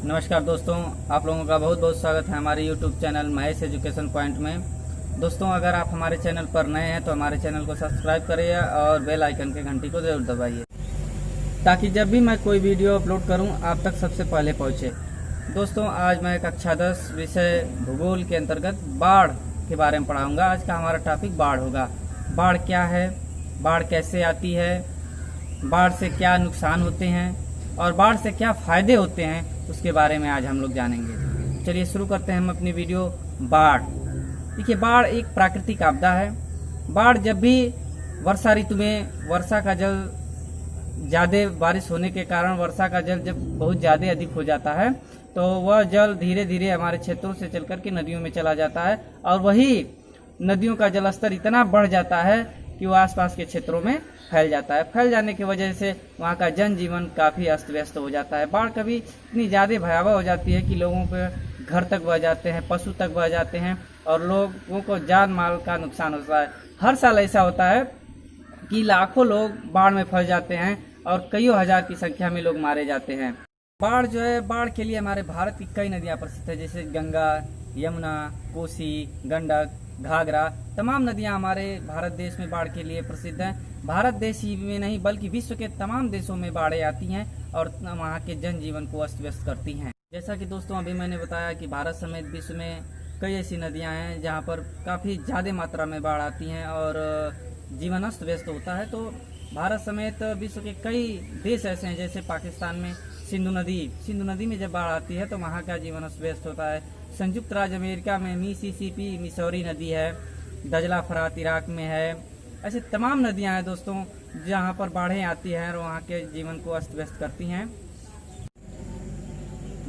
नमस्कार दोस्तों, आप लोगों का बहुत बहुत स्वागत है हमारे YouTube channel Mahesh education point में। दोस्तों, अगर आप हमारे चैनल पर नए हैं तो हमारे चैनल को सब्सक्राइब करिए और बेल आइकन के घंटी को जरूर दबाइए ताकि जब भी मैं कोई वीडियो अपलोड करूं आप तक सबसे पहले पहुंचे। दोस्तों, आज मैं कक्षा 10 विषय भूगोल के अंतर्गत बाढ़ के बारे में पढ़ाऊंगा। आज का हमारा टॉपिक बाढ़ होगा। बाढ़ क्या है, बाढ़ कैसे आती है, बाढ़ से क्या नुकसान होते हैं और बाढ़ से क्या फायदे होते हैं, उसके बारे में आज हम लोग जानेंगे। चलिए शुरू करते हैं हम अपनी वीडियो। बाढ़, देखिए बाढ़ एक प्राकृतिक आपदा है। बाढ़ जब भी वर्षा ऋतु में वर्षा का जल ज़्यादा बारिश होने के कारण वर्षा का जल जब बहुत ज़्यादा अधिक हो जाता है तो वह जल धीरे धीरे हमारे क्षेत्रों से चल करके नदियों में चला जाता है और वही नदियों का जलस्तर इतना बढ़ जाता है कि वो आसपास के क्षेत्रों में फैल जाता है। फैल जाने की वजह से वहाँ का जनजीवन काफ़ी अस्त व्यस्त हो जाता है। बाढ़ कभी इतनी ज़्यादा भयावह हो जाती है कि लोगों के घर तक बह जाते हैं, पशु तक बह जाते हैं और लोगों को जान माल का नुकसान होता है। हर साल ऐसा होता है कि लाखों लोग बाढ़ में फंस जाते हैं और कईयों हजार की संख्या में लोग मारे जाते हैं। बाढ़ जो है, बाढ़ के लिए हमारे भारत की कई नदियाँ प्रसिद्ध है, जैसे गंगा, यमुना, कोसी, गंडक, घाघरा। तमाम नदियां हमारे भारत देश में बाढ़ के लिए प्रसिद्ध हैं। भारत देश ही में नहीं बल्कि विश्व के तमाम देशों में बाढ़ें आती हैं और वहां के जनजीवन को अस्त व्यस्त करती हैं। जैसा कि दोस्तों अभी मैंने बताया कि भारत समेत विश्व में कई ऐसी नदियां हैं जहां पर काफ़ी ज़्यादा मात्रा में बाढ़ आती हैं और जीवन अस्त व्यस्त होता है। तो भारत समेत विश्व के कई देश ऐसे हैं, जैसे पाकिस्तान में सिंधु नदी में जब बाढ़ आती है तो वहाँ का जीवन अस्त व्यस्त होता है। संयुक्त राज्य अमेरिका में मिसिसिपी मिसौरी नदी है, दजला फरात इराक में है। ऐसे तमाम नदियां हैं दोस्तों जहां पर बाढ़ें आती हैं और वहां के जीवन को अस्त व्यस्त करती हैं।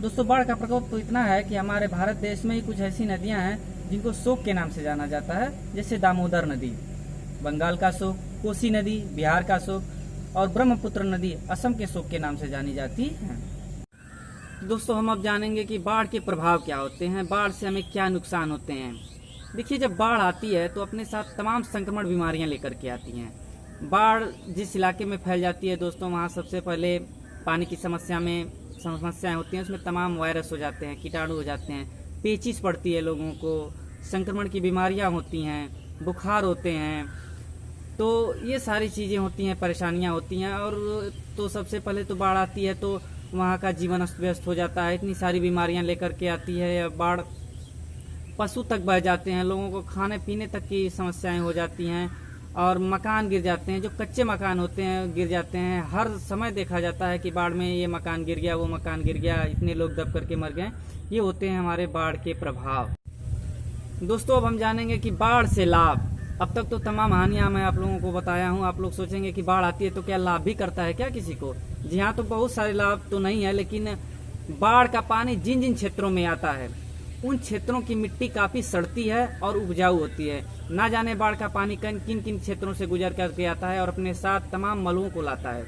दोस्तों, बाढ़ का प्रकोप तो इतना है कि हमारे भारत देश में ही कुछ ऐसी नदियां हैं जिनको शोक के नाम से जाना जाता है, जैसे दामोदर नदी बंगाल का शोक, कोसी नदी बिहार का शोक और ब्रह्मपुत्र नदी असम के शोक के नाम से जानी जाती है। दोस्तों, हम अब जानेंगे कि बाढ़ के प्रभाव क्या होते हैं, बाढ़ से हमें क्या नुकसान होते हैं। देखिए, जब बाढ़ आती है तो अपने साथ तमाम संक्रमण बीमारियां लेकर के आती हैं। बाढ़ जिस इलाके में फैल जाती है दोस्तों, वहाँ सबसे पहले पानी की समस्याएं होती हैं। उसमें तमाम वायरस हो जाते हैं, कीटाणु हो जाते हैं, पेचिश पड़ती है लोगों को, संक्रमण की बीमारियाँ होती हैं, बुखार होते हैं। तो ये सारी चीज़ें होती हैं, परेशानियाँ होती हैं। और तो सबसे पहले तो बाढ़ आती है तो वहाँ का जीवन अस्त व्यस्त हो जाता है। इतनी सारी बीमारियां लेकर के आती है बाढ़, पशु तक बह जाते हैं, लोगों को खाने पीने तक की समस्याएं हो जाती हैं और मकान गिर जाते हैं। जो कच्चे मकान होते हैं गिर जाते हैं। हर समय देखा जाता है कि बाढ़ में ये मकान गिर गया, वो मकान गिर गया, इतने लोग दब करके मर गए। ये होते हैं हमारे बाढ़ के प्रभाव। दोस्तों, अब हम जानेंगे कि बाढ़ से लाभ। अब तक तो तमाम हानियां मैं आप लोगों को बताया हूं। आप लोग सोचेंगे कि बाढ़ आती है तो क्या लाभ भी करता है क्या किसी को? जी हाँ, तो बहुत सारे लाभ तो नहीं है, लेकिन बाढ़ का पानी जिन जिन क्षेत्रों में आता है उन क्षेत्रों की मिट्टी काफी सड़ती है और उपजाऊ होती है। ना जाने बाढ़ का पानी किन किन क्षेत्रों से गुजर करके आता है और अपने साथ तमाम मलुओं को लाता है।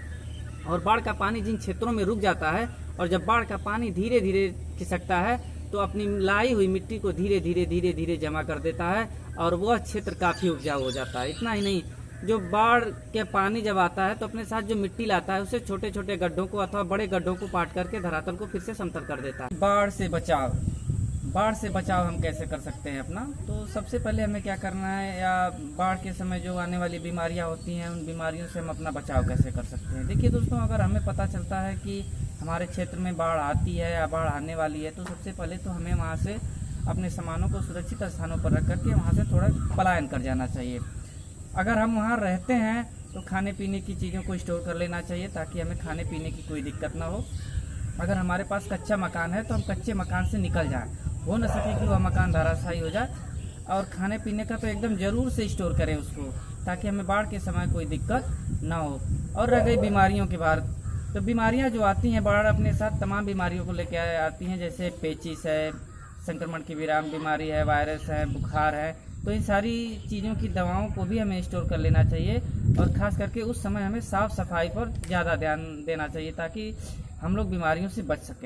और बाढ़ का पानी जिन क्षेत्रों में रुक जाता है और जब बाढ़ का पानी धीरे धीरे खिसकता है तो अपनी लाई हुई मिट्टी को धीरे धीरे जमा कर देता है और वह क्षेत्र काफी उपजाऊ हो जाता है। इतना ही नहीं, जो बाढ़ के पानी जब आता है तो अपने साथ जो मिट्टी लाता है उसे छोटे छोटे गड्ढों को अथवा बड़े गड्ढों को पाट करके धरातल को फिर से समतल कर देता है। बाढ़ से बचाव हम कैसे कर सकते हैं अपना? तो सबसे पहले हमें क्या करना है, या बाढ़ के समय जो आने वाली बीमारियां होती हैं उन बीमारियों से हम अपना बचाव कैसे कर सकते हैं। देखिए दोस्तों, अगर हमें पता चलता है कि हमारे क्षेत्र में बाढ़ आती है या बाढ़ आने वाली है तो सबसे पहले तो हमें वहाँ से अपने सामानों को सुरक्षित स्थानों पर रख करके वहाँ से थोड़ा पलायन कर जाना चाहिए। अगर हम वहाँ रहते हैं तो खाने पीने की चीज़ों को स्टोर कर लेना चाहिए ताकि हमें खाने पीने की कोई दिक्कत ना हो। अगर हमारे पास कच्चा मकान है तो हम कच्चे मकान से निकल जाएं, हो न सके कि वह मकान धराशायी हो जाए। और खाने पीने का तो एकदम ज़रूर से स्टोर करें उसको, ताकि हमें बाढ़ के समय कोई दिक्कत ना हो। और रह गई बीमारियों की बात, तो बीमारियाँ जो आती हैं बाढ़ अपने साथ तमाम बीमारियों को लेकर आती हैं, जैसे पेचिश है, संक्रमण की विराम बीमारी है, वायरस है, बुखार है। तो इन सारी चीज़ों की दवाओं को भी हमें स्टोर कर लेना चाहिए और ख़ास करके उस समय हमें साफ़ सफाई पर ज़्यादा ध्यान देना चाहिए ताकि हम लोग बीमारियों से बच सकें।